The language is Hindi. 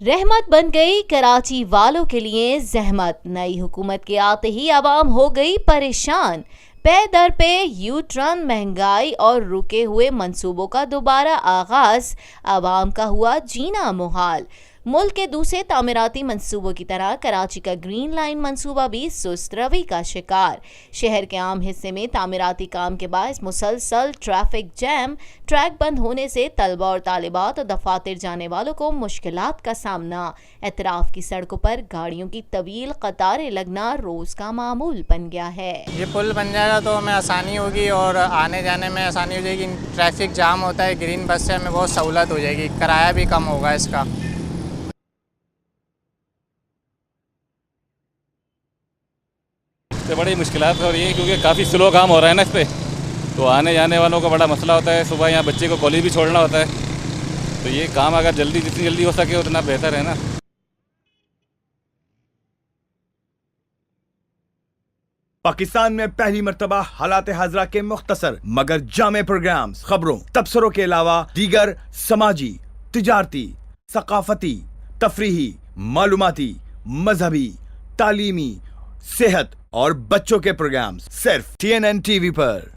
रहमत बन गई कराची वालों के लिए जहमत। नई हुकूमत के आते ही आवाम हो गई परेशान। पे दर पे यू टर्न, महंगाई और रुके हुए मंसूबों का दोबारा आगाज, आवाम का हुआ जीना मुहाल। मुल्क के दूसरे तामीराती मंसूबों की तरह कराची का ग्रीन लाइन मंसूबा भी सुस्त रवि का शिकार। शहर के आम हिस्से में तामीराती काम के बायस मुसलसल ट्रैफिक जैम, ट्रैक बंद होने से तलबा और तालिबात और दफातर जाने वालों को मुश्किलात का सामना। एतराफ की सड़कों पर गाड़ियों की तवील कतारें लगना रोज का मामूल बन गया है। ये पुल बन जाएगा तो हमें आसानी होगी और आने जाने में आसानी हो जाएगी। ट्रैफिक जाम होता है, ग्रीन बस से हमें बहुत सहूलत हो जाएगी, किराया भी कम होगा इसका। तो बड़ी मुश्किलात हो रही है क्योंकि काफ़ी स्लो काम हो रहा है ना इस पर, तो आने जाने वालों का बड़ा मसला होता है। सुबह यहाँ बच्चे को कॉलेज भी छोड़ना होता है, तो ये काम अगर जितनी जल्दी हो सके उतना बेहतर है ना। पाकिस्तान में पहली मर्तबा हालात हाजरा के मुख्तसर मगर जामे प्रोग्राम्स, खबरों, तबसरों के अलावा दीगर समाजी, तिजारती, सकाफती, तफरीही, मालूमाती, मजहबी, तालीमी, सेहत और बच्चों के प्रोग्राम्स सिर्फ TNN TV पर।